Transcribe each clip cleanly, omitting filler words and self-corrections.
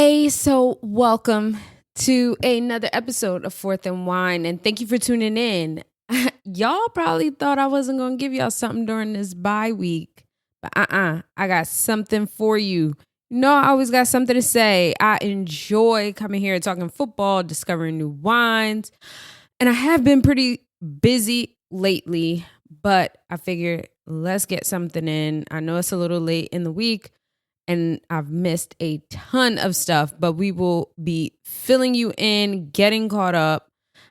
So welcome to another episode of Fourth and Wine, and thank you for tuning in. Y'all probably thought I wasn't going to give y'all something during this bye week, but I got something for you. I always got something to say. I enjoy coming here and talking football, discovering new wines, and I have been pretty busy lately, but I figured let's get something in. I know it's a little late in the week, and I've missed a ton of stuff, but we will be filling you in, getting caught up.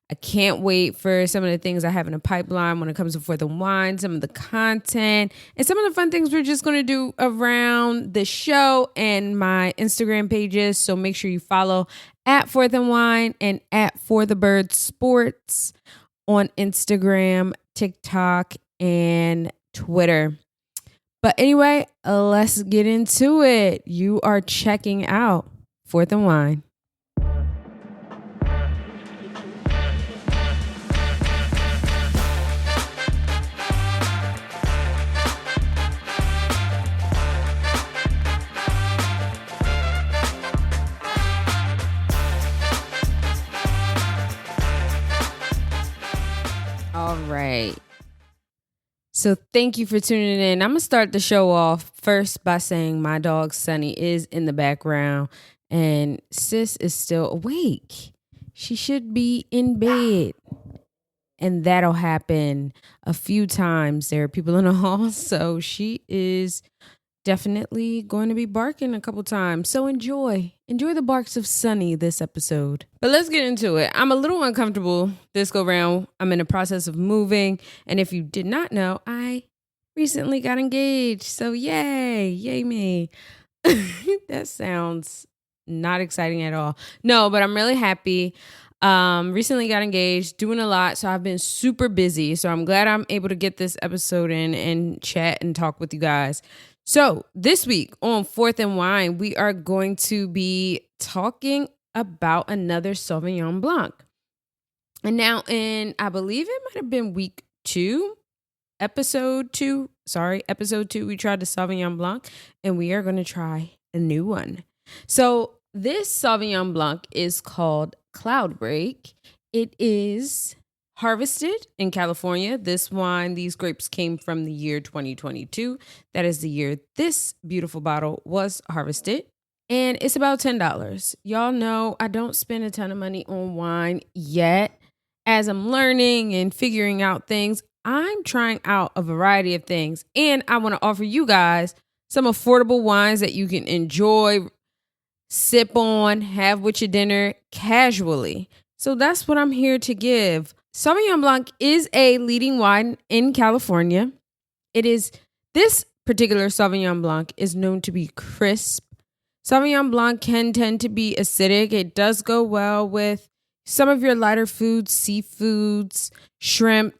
I can't wait for some of the things I have in the pipeline when it comes to Fourth and Wine, some of the content, and some of the fun things we're just going to do around the show and my Instagram pages. So make sure you follow at Fourth and Wine and at For the Bird Sports on Instagram, TikTok, and Twitter. But anyway, let's get into it. You are checking out Fourth and Wine. All right. So thank you for tuning in. I'm going to start the show off first by saying my dog Sunny is in the background and sis is still awake. She should be in bed. And that'll happen a few times. There are people in the hall, so she is definitely going to be barking a couple times. So enjoy the barks of Sunny this episode. But let's get into it. I'm a little uncomfortable this go round. I'm in the process of moving. And if you did not know, I recently got engaged. So yay me. That sounds not exciting at all. No, but I'm really happy. Recently got engaged, doing a lot. So I've been super busy. So I'm glad I'm able to get this episode in and chat and talk with you guys. So this week on Fourth and Wine, we are going to be talking about another Sauvignon Blanc. And now I believe it might have been week 2, episode 2, we tried the Sauvignon Blanc, and we are going to try a new one. So this Sauvignon Blanc is called Cloudbreak. It is harvested in California. These grapes came from the year 2022. That is the year this beautiful bottle was harvested. And it's about $10. Y'all know I don't spend a ton of money on wine yet. As I'm learning and figuring out things, I'm trying out a variety of things. And I want to offer you guys some affordable wines that you can enjoy, sip on, have with your dinner casually. So that's what I'm here to give. Sauvignon Blanc is a leading wine in California. This particular Sauvignon Blanc is known to be crisp. Sauvignon Blanc can tend to be acidic. It does go well with some of your lighter foods, seafoods, shrimp,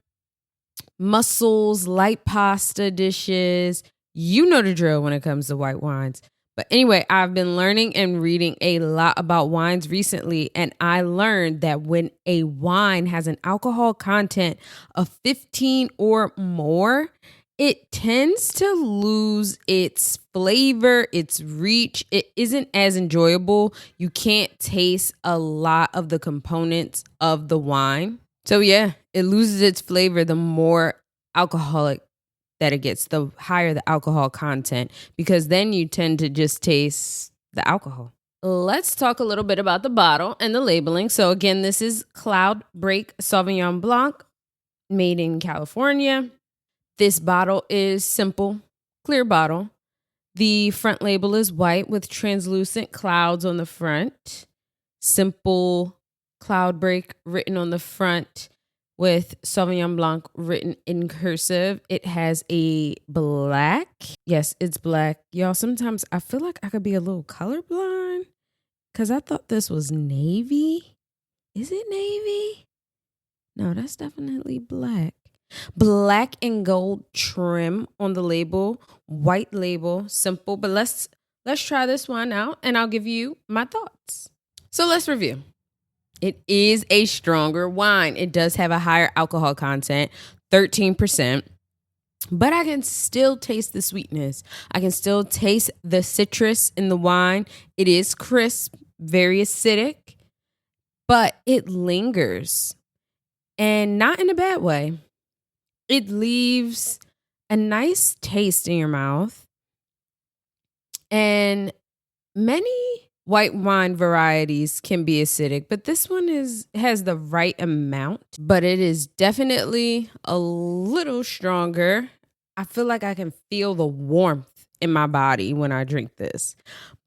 mussels, light pasta dishes. You know the drill when it comes to white wines. But anyway, I've been learning and reading a lot about wines recently, and I learned that when a wine has an alcohol content of 15 or more, it tends to lose its flavor, its reach. It isn't as enjoyable. You can't taste a lot of the components of the wine. So yeah, it loses its flavor the more alcoholic that it gets, the higher the alcohol content, because then you tend to just taste the alcohol. Let's talk a little bit about the bottle and the labeling. So again, this is Cloudbreak Sauvignon Blanc, made in California. This bottle is simple, clear bottle. The front label is white with translucent clouds on the front. Simple Cloudbreak written on the front, with Sauvignon Blanc written in cursive. It has a black. Yes, it's black. Y'all, sometimes I feel like I could be a little colorblind because I thought this was navy. Is it navy? No, that's definitely black. Black and gold trim on the label. White label, simple. But let's try this one out and I'll give you my thoughts. So let's review. It is a stronger wine. It does have a higher alcohol content, 13%. but I can still taste the sweetness. I can still taste the citrus in the wine. It is crisp, very acidic, but it lingers, and not in a bad way. It leaves a nice taste in your mouth. And many white wine varieties can be acidic, but this one has the right amount, but it is definitely a little stronger. I feel like I can feel the warmth in my body when I drink this.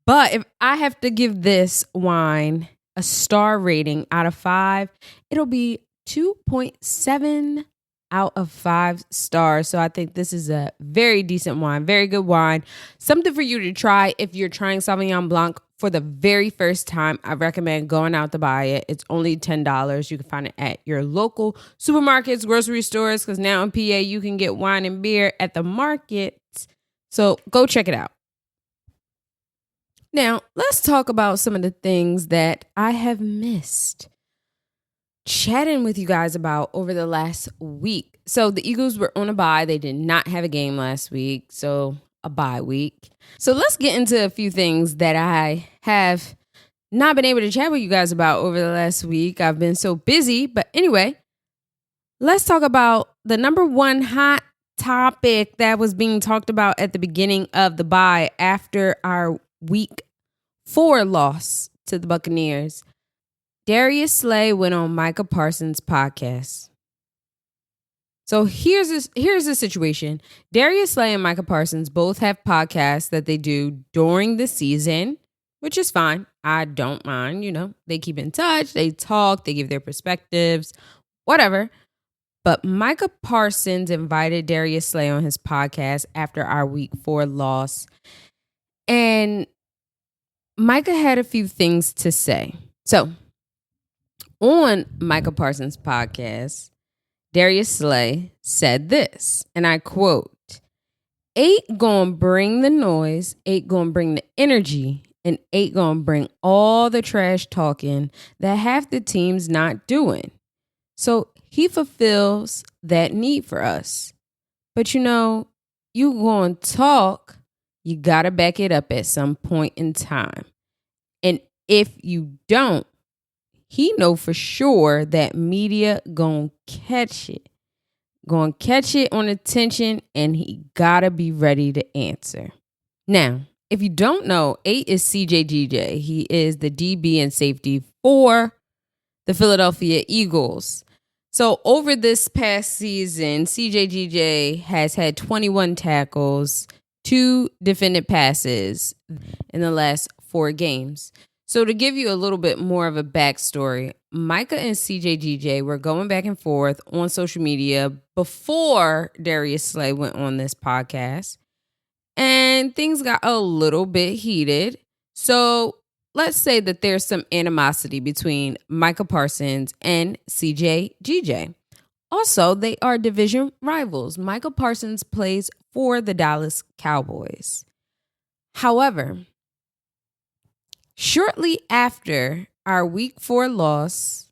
But if I have to give this wine a star rating out of 5, it'll be 2.7 out of 5 stars. So I think this is a very decent wine, very good wine. Something for you to try if you're trying Sauvignon Blanc for the very first time. I recommend going out to buy it. It's only $10. You can find it at your local supermarkets, grocery stores, because now in PA you can get wine and beer at the markets. So go check it out. Now, let's talk about some of the things that I have missed chatting with you guys about over the last week. So the Eagles were on a bye. They did not have a game last week, so a bye week. So let's get into a few things that I have not been able to chat with you guys about over the last week. I've been so busy, but anyway, let's talk about the number one hot topic that was being talked about at the beginning of the bye after our week 4 loss to the Buccaneers. Darius Slay went on Micah Parsons' podcast. So here's the situation. Darius Slay and Micah Parsons both have podcasts that they do during the season, which is fine. I don't mind, They keep in touch, they talk, they give their perspectives, whatever. But Micah Parsons invited Darius Slay on his podcast after our week 4 loss. And Micah had a few things to say. So on Micah Parsons' podcast, Darius Slay said this, and I quote, "8 gonna bring the noise, 8 gonna bring the energy, and 8 gonna bring all the trash talking that half the team's not doing. So he fulfills that need for us. But you gonna talk, you gotta back it up at some point in time. And if you don't, he know for sure that media gonna catch it. Gonna catch it on attention, and he gotta be ready to answer." Now, if you don't know, 8 is CJGJ. He is the DB and safety for the Philadelphia Eagles. So over this past season, CJGJ has had 21 tackles, 2 defended passes in the last 4 games. So to give you a little bit more of a backstory, Micah and CJGJ were going back and forth on social media before Darius Slay went on this podcast, and things got a little bit heated. So let's say that there's some animosity between Micah Parsons and CJGJ. Also, they are division rivals. Micah Parsons plays for the Dallas Cowboys. However, shortly after our week 4 loss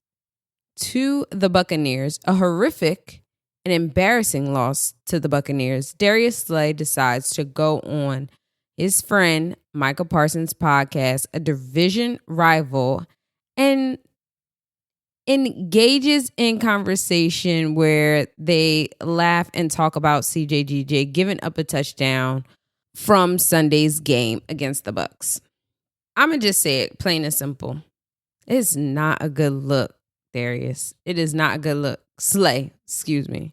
to the Buccaneers, a horrific and embarrassing loss to the Buccaneers, Darius Slay decides to go on his friend Micah Parsons' podcast, a division rival, and engages in conversation where they laugh and talk about CJGJ giving up a touchdown from Sunday's game against the Bucs. I'm going to just say it plain and simple. It's not a good look, Darius. It is not a good look. Slay, excuse me.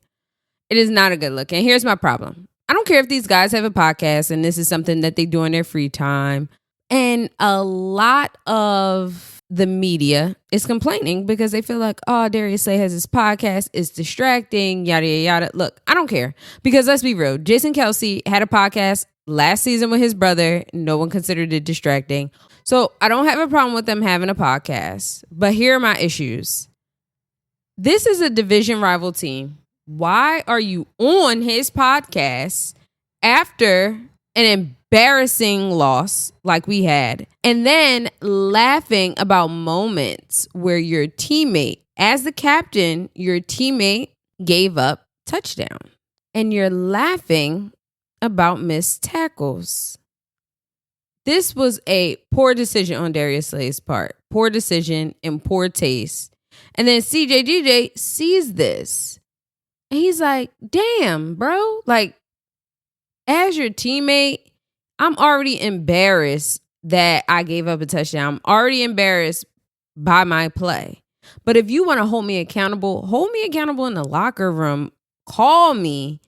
It is not a good look. And here's my problem. I don't care if these guys have a podcast and this is something that they do in their free time. And a lot of the media is complaining because they feel like, oh, Darius Slay has his podcast. It's distracting, yada, yada, yada. Look, I don't care. Because let's be real. Jason Kelce had a podcast last season with his brother. No one considered it distracting. So I don't have a problem with them having a podcast. But here are my issues. This is a division rival team. Why are you on his podcast after an embarrassing loss like we had, and then laughing about moments where your teammate, as the captain, your teammate gave up touchdown? and you're laughing about missed tackles. This was a poor decision on Darius Slay's part. Poor decision and poor taste. And then CJGJ sees this. And he's like, damn, bro. Like, as your teammate, I'm already embarrassed that I gave up a touchdown. I'm already embarrassed by my play. But if you want to hold me accountable in the locker room. Call me.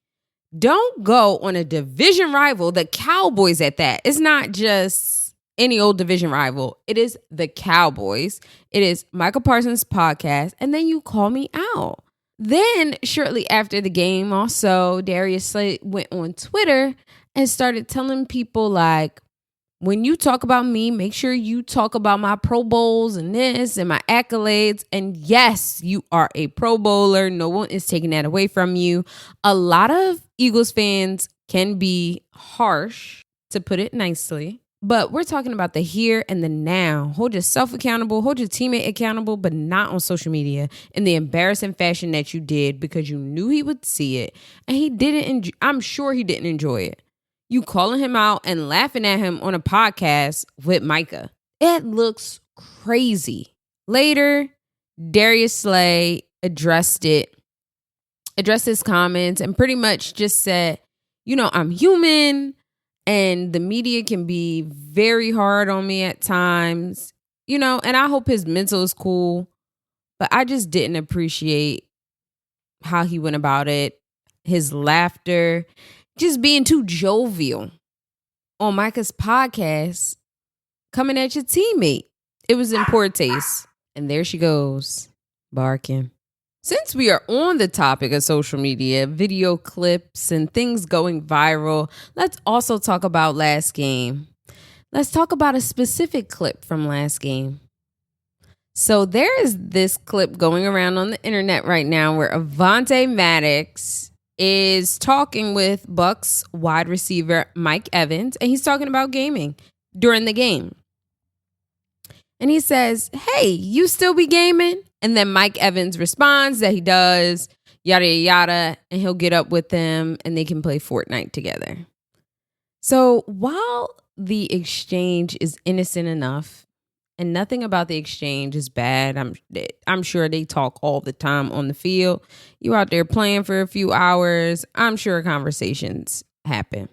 Don't go on a division rival, the Cowboys at that. It's not just any old division rival. It is the Cowboys. It is Michael Parsons' podcast. And then you call me out. Then shortly after the game, also, Darius Slay went on Twitter and started telling people like, when you talk about me, make sure you talk about my Pro Bowls and this and my accolades. And yes, you are a Pro Bowler. No one is taking that away from you. A lot of Eagles fans can be harsh, to put it nicely. But we're talking about the here and the now. Hold yourself accountable. Hold your teammate accountable, but not on social media in the embarrassing fashion that you did because you knew he would see it. And he didn't. I'm sure he didn't enjoy it. You calling him out and laughing at him on a podcast with Micah. It looks crazy. Later, Darius Slay addressed his comments and pretty much just said, I'm human and the media can be very hard on me at times, and I hope his mental is cool, but I just didn't appreciate how he went about it. His laughter, just being too jovial on Micah's podcast, coming at your teammate. It was in poor taste. And there she goes, barking. Since we are on the topic of social media, video clips, and things going viral, let's also talk about last game. Let's talk about a specific clip from last game. So there is this clip going around on the internet right now where Avonte Maddox is talking with Bucs wide receiver Mike Evans, and he's talking about gaming during the game. And he says, hey, you still be gaming? And then Mike Evans responds that he does, yada, yada, and he'll get up with them and they can play Fortnite together. So while the exchange is innocent enough, and nothing about the exchange is bad. I'm sure they talk all the time on the field. You out there playing for a few hours. I'm sure conversations happen.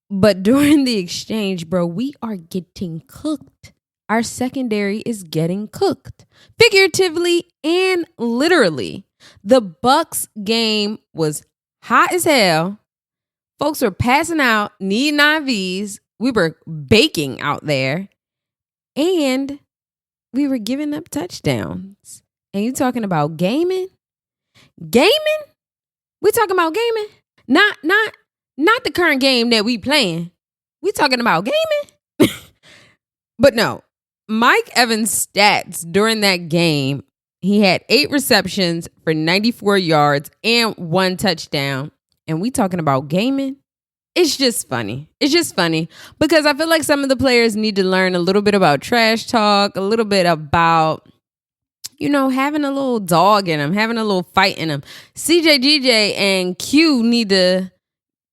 But during the exchange, bro, we are getting cooked. Our secondary is getting cooked. Figuratively and literally. The Bucs game was hot as hell. Folks were passing out, needing IVs. We were baking out there. And we were giving up touchdowns. And you talking about gaming? Gaming? We talking about gaming? Not the current game that we playing. We talking about gaming? But no. Mike Evans' stats during that game, he had 8 receptions for 94 yards and 1 touchdown. And we talking about gaming? It's just funny. It's just funny because I feel like some of the players need to learn a little bit about trash talk, a little bit about, having a little dog in them, having a little fight in them. CJGJ and Q need to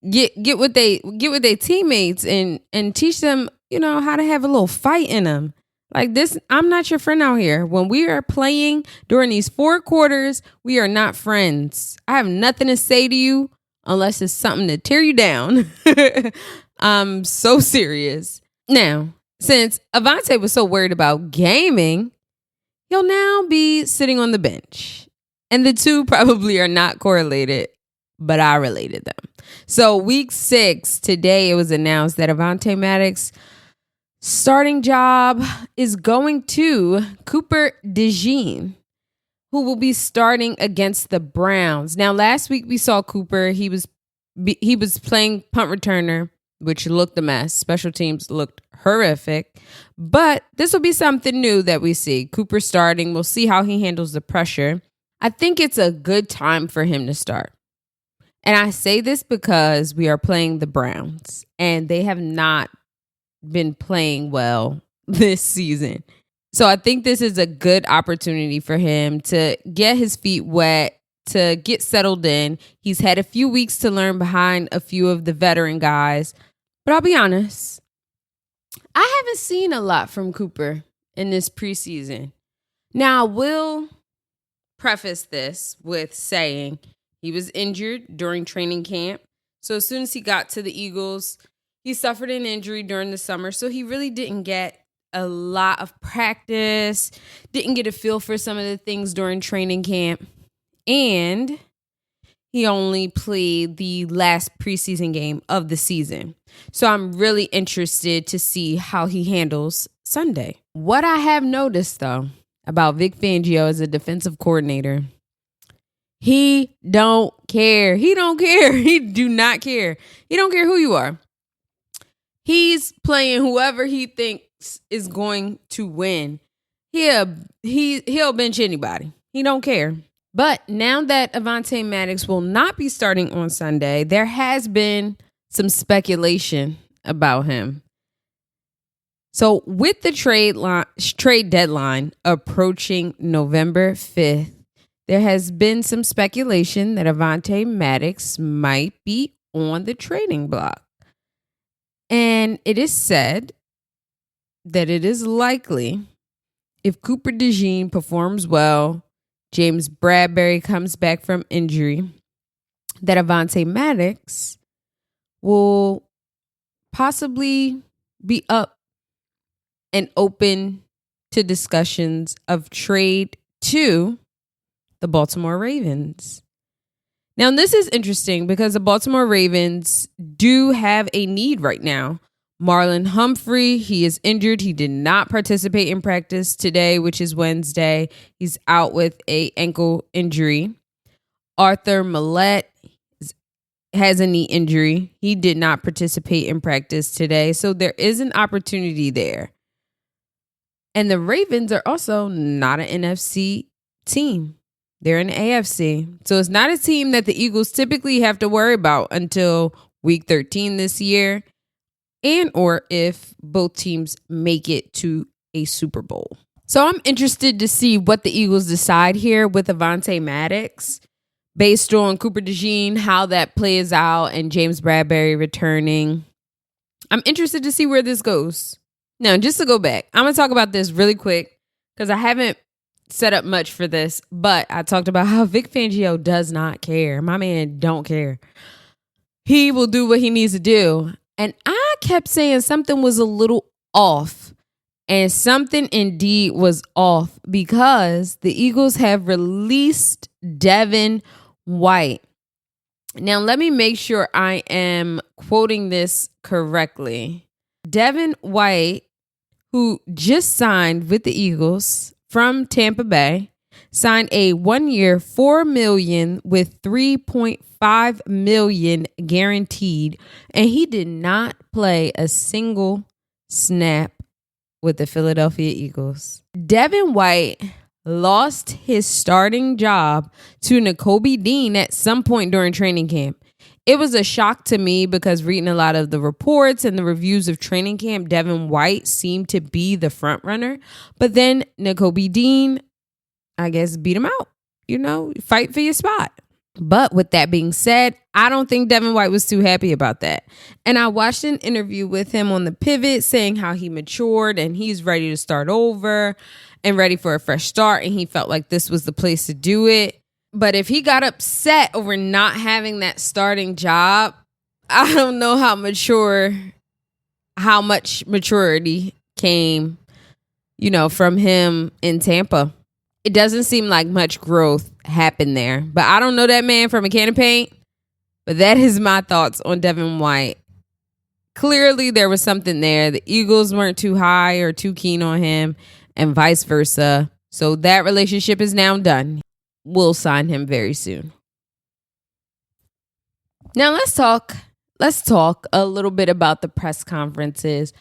get with their teammates and teach them, how to have a little fight in them. Like this, I'm not your friend out here. When we are playing during these 4 quarters, we are not friends. I have nothing to say to you. Unless it's something to tear you down. I'm so serious. Now, since Avonte was so worried about gaming, he'll now be sitting on the bench. And the two probably are not correlated, but I related them. So week 6, today it was announced that Avonte Maddox starting job is going to Cooper DeJean, who will be starting against the Browns. Now, last week we saw Cooper. He was playing punt returner, which looked a mess. Special teams looked horrific. But this will be something new that we see. Cooper starting. We'll see how he handles the pressure. I think it's a good time for him to start. And I say this because we are playing the Browns, and they have not been playing well this season. So I think this is a good opportunity for him to get his feet wet, to get settled in. He's had a few weeks to learn behind a few of the veteran guys. But I'll be honest, I haven't seen a lot from Cooper in this preseason. Now, I will preface this with saying he was injured during training camp. So as soon as he got to the Eagles, he suffered an injury during the summer. So he really didn't get a lot of practice, didn't get a feel for some of the things during training camp. And he only played the last preseason game of the season. So I'm really interested to see how he handles Sunday. What I have noticed, though, about Vic Fangio as a defensive coordinator, he don't care. He don't care. He do not care. He don't care who you are. He's playing whoever he thinks is going to win. He'll bench anybody. He don't care. But now that Avonte Maddox will not be starting on Sunday, there has been some speculation about him. So with the trade deadline approaching November 5th, there has been some speculation that Avonte Maddox might be on the trading block. And it is said that it is likely if Cooper DeJean performs well, James Bradberry comes back from injury, that Avonte Maddox will possibly be up and open to discussions of trade to the Baltimore Ravens. Now, this is interesting because the Baltimore Ravens do have a need right now. Marlon Humphrey, he is injured. He did not participate in practice today, which is Wednesday. He's out with an ankle injury. Arthur Millette has a knee injury. He did not participate in practice today. So there is an opportunity there. And the Ravens are also not an NFC team. They're an AFC. So it's not a team that the Eagles typically have to worry about until week 13 this year. And or if both teams make it to a Super Bowl. So I'm interested to see what the Eagles decide here with Avonte Maddox based on Cooper DeJean, how that plays out, and James Bradberry returning. I'm interested to see where this goes. Now, just to go back, I'm going to talk about this really quick because I haven't set up much for this, but I talked about how Vic Fangio does not care. My man don't care. He will do what he needs to do. And I kept saying something was a little off. And something indeed was off because the Eagles have released Devin White. Now, let me make sure I am quoting this correctly. Devin White, who just signed with the Eagles from Tampa Bay, signed a 1-year, $4 million with $3.5 million guaranteed, and he did not play a single snap with the Philadelphia Eagles. Devin White lost his starting job to Nakobe Dean at some point during training camp. It was a shock to me because reading a lot of the reports and the reviews of training camp, Devin White seemed to be the front runner. But then Nakobe Dean, I guess, beat him out. Fight for your spot. But with that being said, I don't think Devin White was too happy about that. And I watched an interview with him on the Pivot saying how he matured and he's ready to start over and ready for a fresh start. And he felt like this was the place to do it. But if he got upset over not having that starting job, I don't know how much maturity came, from him in Tampa. It doesn't seem like much growth happened there. But I don't know that man from a can of paint. But that is my thoughts on Devin White. Clearly, there was something there. The Eagles weren't too high or too keen on him and vice versa. So that relationship is now done. We'll sign him very soon. Now let's talk a little bit about the press conferences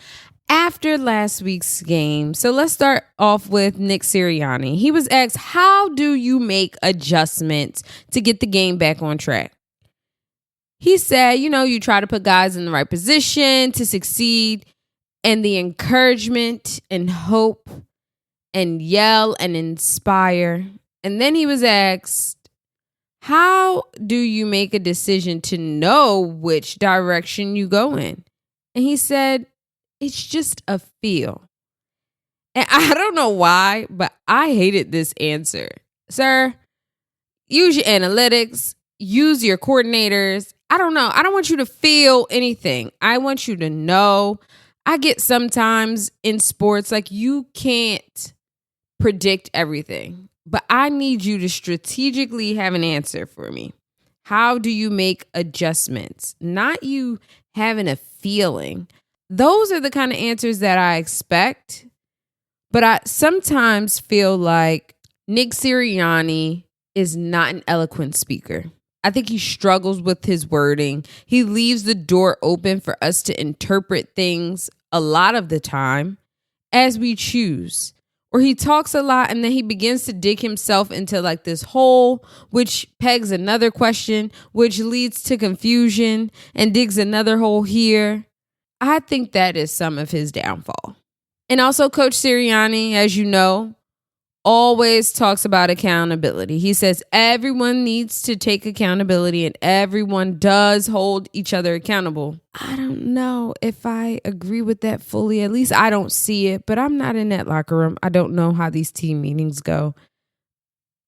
after last week's game. So let's start off with Nick Sirianni. He was asked, how do you make adjustments to get the game back on track? He said, you try to put guys in the right position to succeed, and the encouragement and hope and yell and inspire. And then he was asked, how do you make a decision to know which direction you go in? And he said, it's just a feel. And I don't know why, but I hated this answer. Sir, use your analytics, use your coordinators. I don't know. I don't want you to feel anything. I want you to know. I get sometimes in sports, like you can't predict everything, but I need you to strategically have an answer for me. How do you make adjustments? Not you having a feeling. Those are the kind of answers that I expect, but I sometimes feel like Nick Sirianni is not an eloquent speaker. I think he struggles with his wording. He leaves the door open for us to interpret things a lot of the time as we choose. Or he talks a lot and then he begins to dig himself into like this hole, which pegs another question, which leads to confusion and digs another hole here. I think that is some of his downfall. And also Coach Sirianni, as you know, always talks about accountability. He says everyone needs to take accountability and everyone does hold each other accountable. I don't know if I agree with that fully. At least I don't see it, but I'm not in that locker room. I don't know how these team meetings go.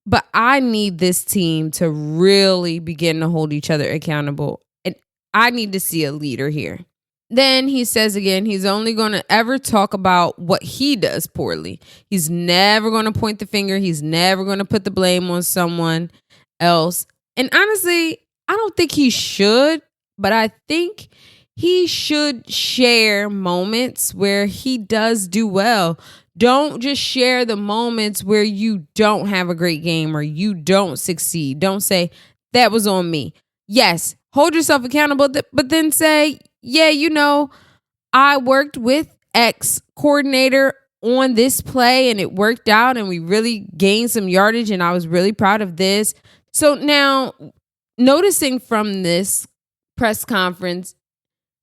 But I need this team to really begin to hold each other accountable. And I need to see a leader here. Then he says again, he's only going to ever talk about what he does poorly. He's never going to point the finger. He's never going to put the blame on someone else. And honestly, I don't think he should, but I think he should share moments where he does do well. Don't just share the moments where you don't have a great game or you don't succeed. Don't say, that was on me. Yes, hold yourself accountable, but then say, yeah, you know, I worked with X coordinator on this play and it worked out and we really gained some yardage and I was really proud of this. So now, noticing from this press conference,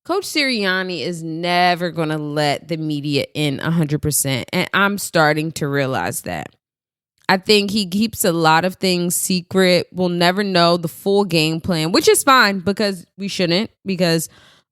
Coach Sirianni is never going to let the media in 100%. And I'm starting to realize that. I think he keeps a lot of things secret. We'll never know the full game plan, which is fine because we shouldn't, because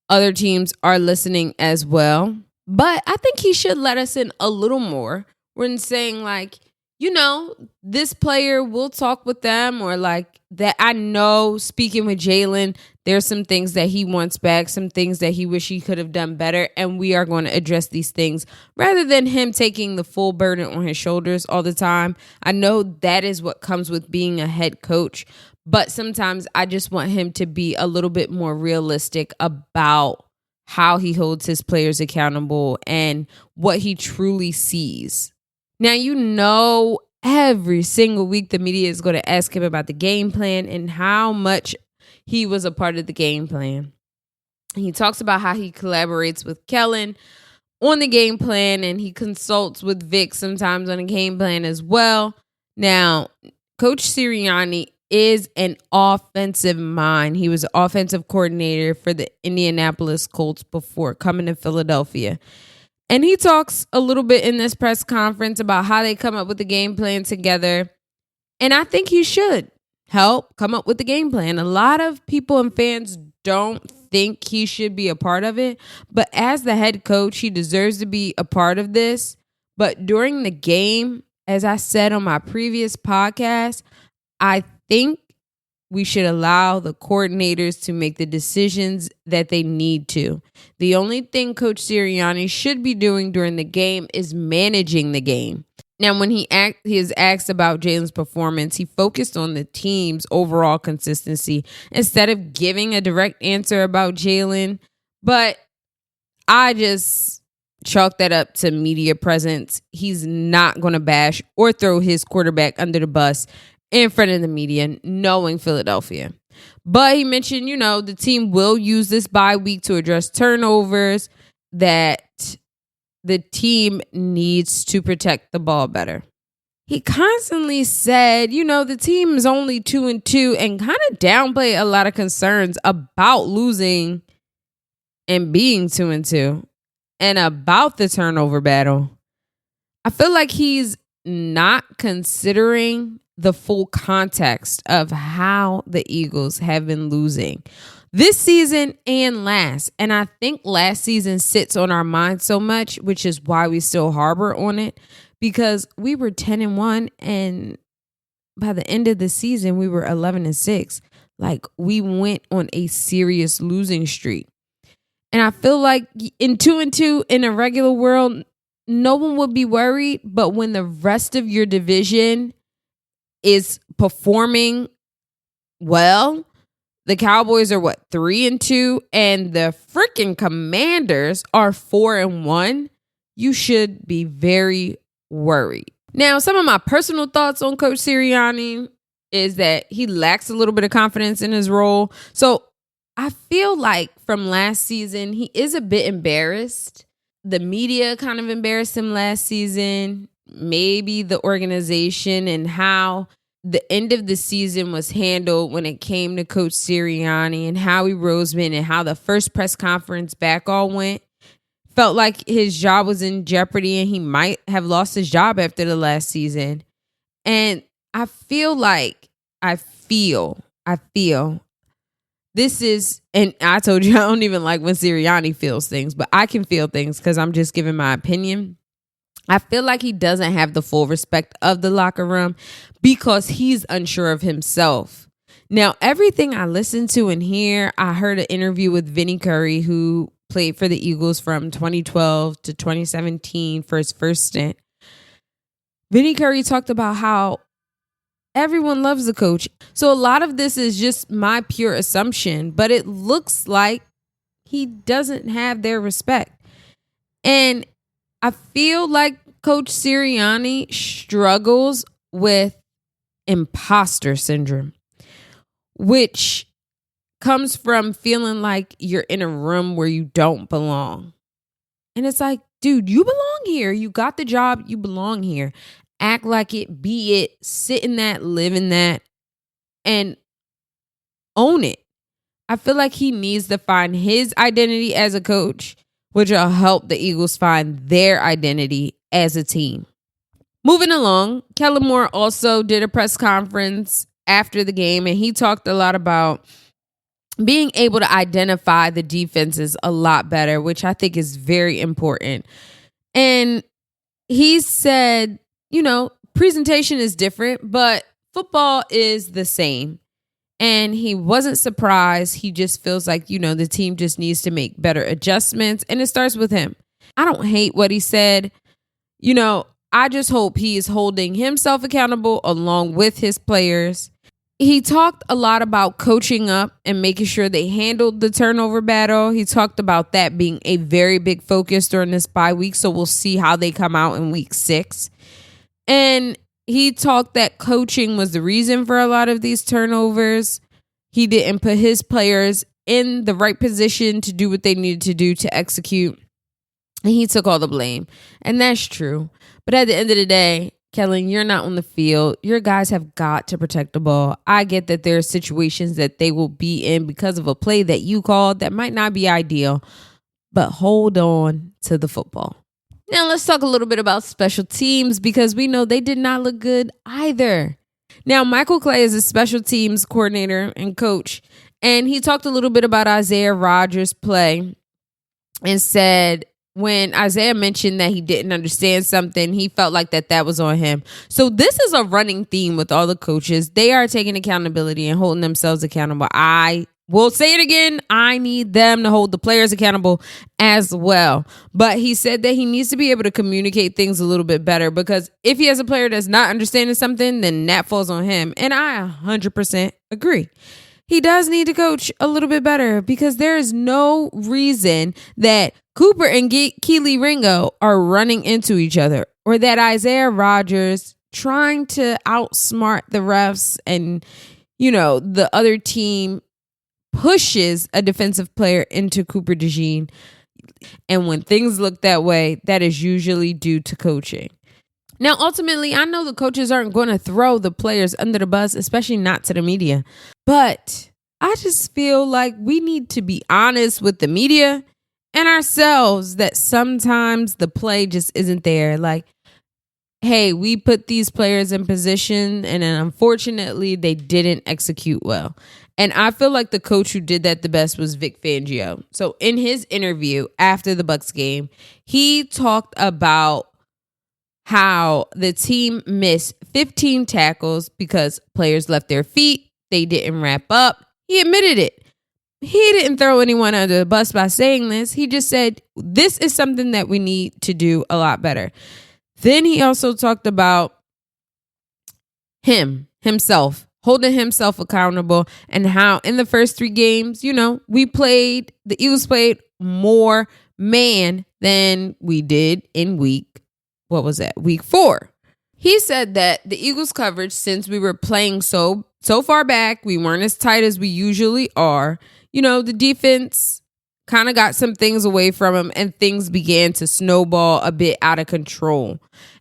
other teams are listening as well. But I think he should let us in a little more when saying like, you know, this player, we'll talk with them, or like that. I know speaking with Jalen, there's some things that he wants back, some things that he wish he could have done better. And we are going to address these things rather than him taking the full burden on his shoulders all the time. I know that is what comes with being a head coach. But sometimes I just want him to be a little bit more realistic about how he holds his players accountable and what he truly sees. Now, you know, every single week the media is going to ask him about the game plan and how much he was a part of the game plan. He talks about how he collaborates with Kellen on the game plan and he consults with Vic sometimes on a game plan as well. Now, Coach Sirianni is an offensive mind. He was an offensive coordinator for the Indianapolis Colts before coming to Philadelphia. And he talks a little bit in this press conference about how they come up with the game plan together. And I think he should help come up with the game plan. A lot of people and fans don't think he should be a part of it. But as the head coach, he deserves to be a part of this. But during the game, as I said on my previous podcast, I think we should allow the coordinators to make the decisions that they need to. The only thing Coach Sirianni should be doing during the game is managing the game. Now, when he is asked about Jalen's performance, he focused on the team's overall consistency instead of giving a direct answer about Jalen. But I just chalk that up to media presence. He's not going to bash or throw his quarterback under the bus in front of the media, knowing Philadelphia. But he mentioned, you know, the team will use this bye week to address turnovers, that the team needs to protect the ball better. He constantly said, you know, the team is only 2-2 and kind of downplay a lot of concerns about losing and being 2-2 and about the turnover battle. I feel like he's not considering the full context of how the Eagles have been losing this season and last. And I think last season sits on our mind so much, which is why we still harbor on it, because we were 10-1 and by the end of the season we were 11-6. Like, we went on a serious losing streak. And I feel like in 2-2 in a regular world, no one would be worried. But when the rest of your division is performing well, the Cowboys are 3-2, and the freaking Commanders are 4-1. You should be very worried. Now, some of my personal thoughts on Coach Sirianni is that he lacks a little bit of confidence in his role. So I feel like from last season, he is a bit embarrassed. The media kind of embarrassed him last season. Maybe the organization and how the end of the season was handled when it came to Coach Sirianni and Howie Roseman and how the first press conference back all went. Felt like his job was in jeopardy and he might have lost his job after the last season. And I feel this is, and I told you I don't even like when Sirianni feels things, but I can feel things because I'm just giving my opinion. I feel like he doesn't have the full respect of the locker room because he's unsure of himself. Now, everything I listen to and hear, I heard an interview with Vinny Curry, who played for the Eagles from 2012 to 2017 for his first stint. Vinny Curry talked about how everyone loves the coach. So a lot of this is just my pure assumption, but it looks like he doesn't have their respect. And I feel like Coach Sirianni struggles with imposter syndrome, which comes from feeling like you're in a room where you don't belong. And it's like, dude, you belong here. You got the job. You belong here. Act like it, be it, sit in that, live in that, and own it. I feel like he needs to find his identity as a coach, which will help the Eagles find their identity as a team. Moving along, Kellen Moore also did a press conference after the game, and he talked a lot about being able to identify the defenses a lot better, which I think is very important. And he said, presentation is different, but football is the same. And he wasn't surprised. He just feels like, the team just needs to make better adjustments. And it starts with him. I don't hate what he said. I just hope he is holding himself accountable along with his players. He talked a lot about coaching up and making sure they handled the turnover battle. He talked about that being a very big focus during this bye week. So we'll see how they come out in week 6. And he talked that coaching was the reason for a lot of these turnovers. He didn't put his players in the right position to do what they needed to do to execute. And he took all the blame. And that's true. But at the end of the day, Kellen, you're not on the field. Your guys have got to protect the ball. I get that there are situations that they will be in because of a play that you called that might not be ideal, but hold on to the football. Now let's talk a little bit about special teams because we know they did not look good either. Now, Michael Clay is a special teams coordinator and coach, and he talked a little bit about Isaiah Rodgers' play and said, when Isaiah mentioned that he didn't understand something, he felt like that was on him. So this is a running theme with all the coaches. They are taking accountability and holding themselves accountable. I will say it again. I need them to hold the players accountable as well. But he said that he needs to be able to communicate things a little bit better because if he has a player that's not understanding something, then that falls on him. And I 100% agree. He does need to coach a little bit better because there is no reason that Cooper and Keely Ringo are running into each other or that Isaiah Rodgers trying to outsmart the refs and, the other team pushes a defensive player into Cooper DeJean. And when things look that way, that is usually due to coaching. Now, ultimately, I know the coaches aren't going to throw the players under the bus, especially not to the media. But I just feel like we need to be honest with the media and ourselves that sometimes the play just isn't there. Like, hey, we put these players in position and then unfortunately they didn't execute well. And I feel like the coach who did that the best was Vic Fangio. So in his interview after the Bucks game, he talked about how the team missed 15 tackles because players left their feet. They didn't wrap up. He admitted it. He didn't throw anyone under the bus by saying this. He just said, this is something that we need to do a lot better. Then he also talked about himself, holding himself accountable, and how in the first 3 games, the Eagles played more man than we did in week 4. He said that the Eagles coverage, since we were playing so far back, we weren't as tight as we usually are. The defense kind of got some things away from him and things began to snowball a bit out of control.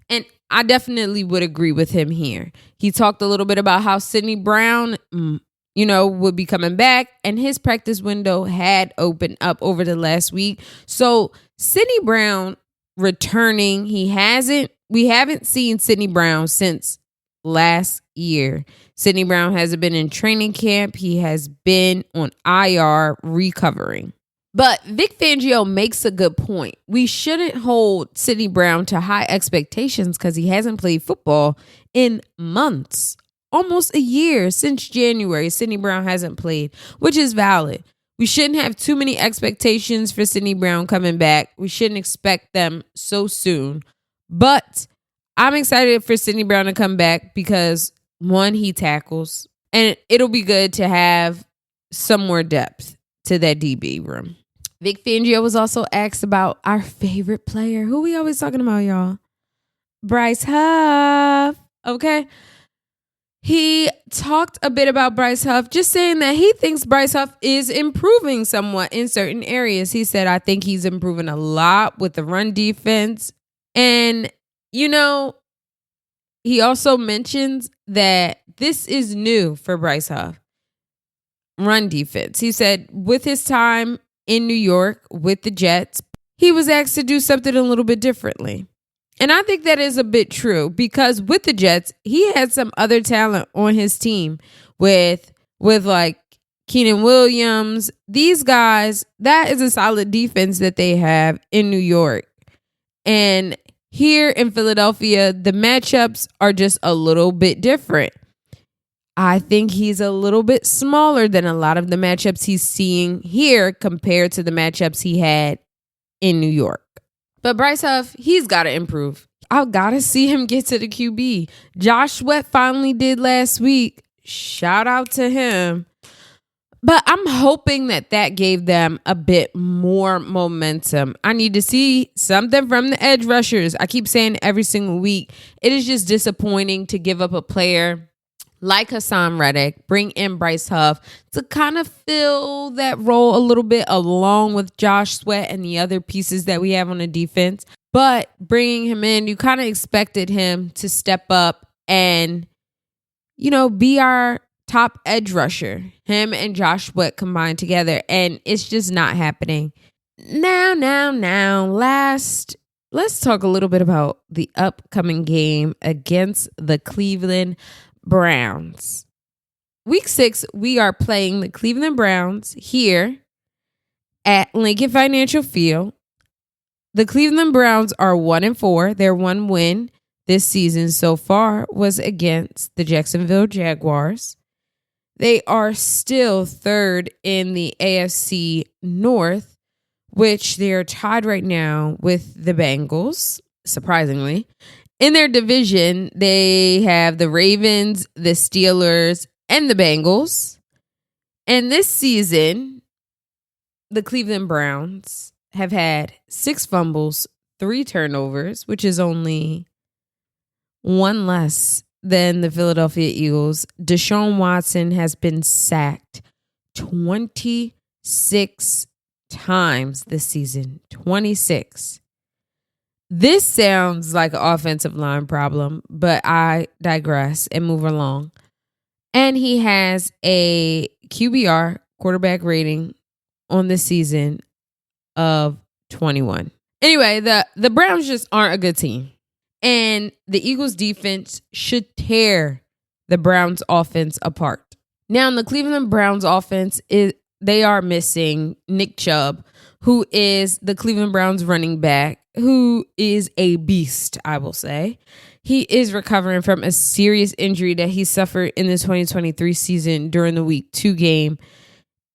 And I definitely would agree with him here. He talked a little bit about how Sidney Brown, would be coming back and his practice window had opened up over the last week. So Sidney Brown returning, we haven't seen Sidney Brown since last year. Sidney Brown hasn't been in training camp. He has been on IR recovering. But Vic Fangio makes a good point. We shouldn't hold Sidney Brown to high expectations because he hasn't played football in months. Almost a year since January, Sidney Brown hasn't played, which is valid. We shouldn't have too many expectations for Sidney Brown coming back. We shouldn't expect them so soon. But I'm excited for Sidney Brown to come back because, one, he tackles, and it'll be good to have some more depth to that DB room. Vic Fangio was also asked about our favorite player. Who we always talking about, y'all? Bryce Huff. Okay. He talked a bit about Bryce Huff, just saying that he thinks Bryce Huff is improving somewhat in certain areas. He said, I think he's improving a lot with the run defense. And, he also mentions that this is new for Bryce Huff. Run defense. He said with his time in New York with the Jets, he was asked to do something a little bit differently. And I think that is a bit true because with the Jets, he had some other talent on his team with like Keenan Williams. These guys, that is a solid defense that they have in New York. And here in Philadelphia, the matchups are just a little bit different. I think he's a little bit smaller than a lot of the matchups he's seeing here compared to the matchups he had in New York. But Bryce Huff, he's got to improve. I've got to see him get to the QB. Josh Sweat finally did last week. Shout out to him. But I'm hoping that gave them a bit more momentum. I need to see something from the edge rushers. I keep saying every single week, it is just disappointing to give up a player like Hassan Reddick, bring in Bryce Huff to kind of fill that role a little bit along with Josh Sweat and the other pieces that we have on the defense. But bringing him in, you kind of expected him to step up and, be our top edge rusher. Him and Josh Sweat combined together, and it's just not happening. Now, let's talk a little bit about the upcoming game against the Cleveland Browns. Week 6, we are playing the Cleveland Browns here at Lincoln Financial Field. The Cleveland Browns are 1-4. Their one win this season so far was against the Jacksonville Jaguars. They are still third in the AFC North, which they're tied right now with the Bengals, surprisingly. In their division, they have the Ravens, the Steelers, and the Bengals. And this season, the Cleveland Browns have had 6 fumbles, 3 turnovers, which is only 1 less than the Philadelphia Eagles. Deshaun Watson has been sacked 26 times this season. 26. This sounds like an offensive line problem, but I digress and move along. And he has a QBR, quarterback rating, on this season of 21. Anyway, the Browns just aren't a good team. And the Eagles defense should tear the Browns offense apart. Now, in the Cleveland Browns offense, they are missing Nick Chubb, who is the Cleveland Browns running back, who is a beast, I will say. He is recovering from a serious injury that he suffered in the 2023 season during the Week 2 game.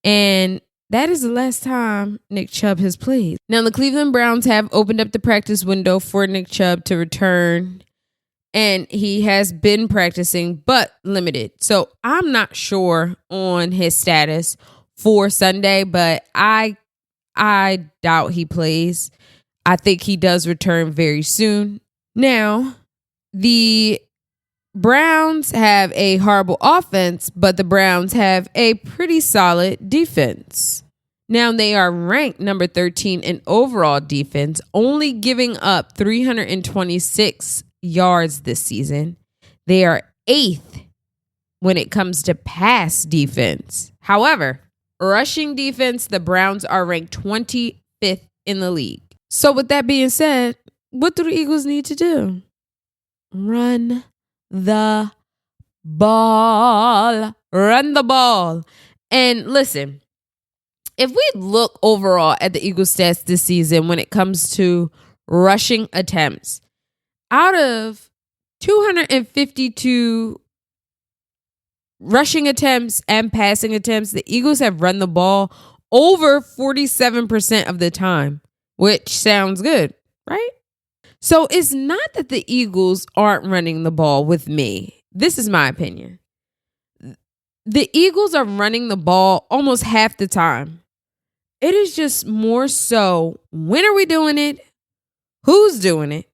And that is the last time Nick Chubb has played. Now, the Cleveland Browns have opened up the practice window for Nick Chubb to return. And he has been practicing, but limited. So I'm not sure on his status for Sunday, but I doubt he plays. I think he does return very soon. Now, the Browns have a horrible offense, but the Browns have a pretty solid defense. Now, they are ranked number 13 in overall defense, only giving up 326 yards this season. They are 8th when it comes to pass defense. However, rushing defense, the Browns are ranked 25th in the league. So with that being said, what do the Eagles need to do? Run the ball. Run the ball. And listen, if we look overall at the Eagles stats this season when it comes to rushing attempts, out of 252 rushing attempts and passing attempts, the Eagles have run the ball over 47% of the time, which sounds good, right? So it's not that the Eagles aren't running the ball with me. This is my opinion. The Eagles are running the ball almost half the time. It is just more so, when are we doing it? Who's doing it?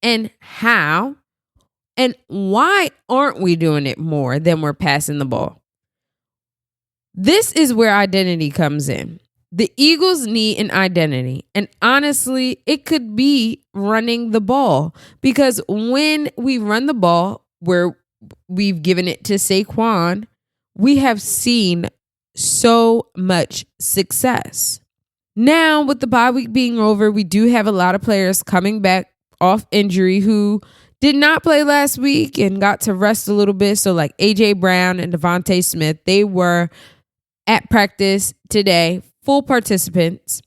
And how? And why aren't we doing it more than we're passing the ball? This is where identity comes in. The Eagles need an identity. And honestly, it could be running the ball. Because when we run the ball, where we've given it to Saquon, we have seen so much success. Now, with the bye week being over, we do have a lot of players coming back off injury who did not play last week and got to rest a little bit. So like AJ Brown and Devontae Smith, they were at practice today, full participants.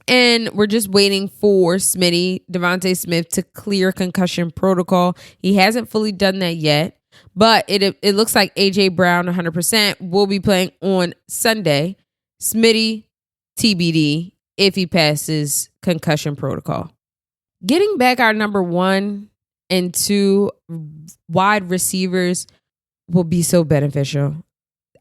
And we're just waiting for Devontae Smith, to clear concussion protocol. He hasn't fully done that yet, but it looks like AJ Brown 100% will be playing on Sunday. Smitty TBD if he passes concussion protocol. Getting back our number 1 and 2 wide receivers will be so beneficial.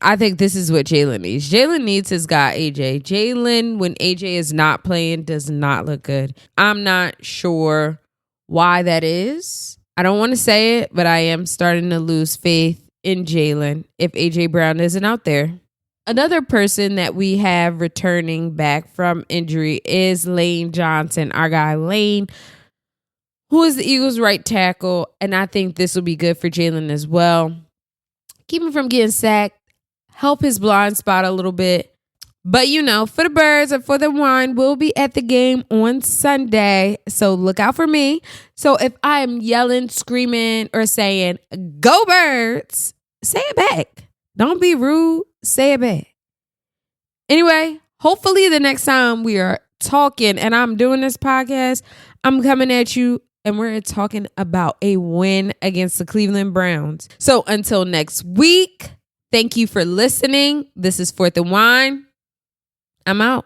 I think this is what Jalen needs. Jalen needs his guy, AJ. Jalen, when AJ is not playing, does not look good. I'm not sure why that is. I don't want to say it, but I am starting to lose faith in Jalen if AJ Brown isn't out there. Another person that we have returning back from injury is Lane Johnson, our guy Lane, who is the Eagles' right tackle. And I think this will be good for Jalen as well. Keep him from getting sacked, help his blind spot a little bit. But, for the birds and for the wine, we'll be at the game on Sunday. So look out for me. So if I am yelling, screaming, or saying, "Go Birds," say it back. Don't be rude. Say it back. Anyway, hopefully the next time we are talking and I'm doing this podcast, I'm coming at you and we're talking about a win against the Cleveland Browns. So until next week, thank you for listening. This is Fourth and Wine. I'm out.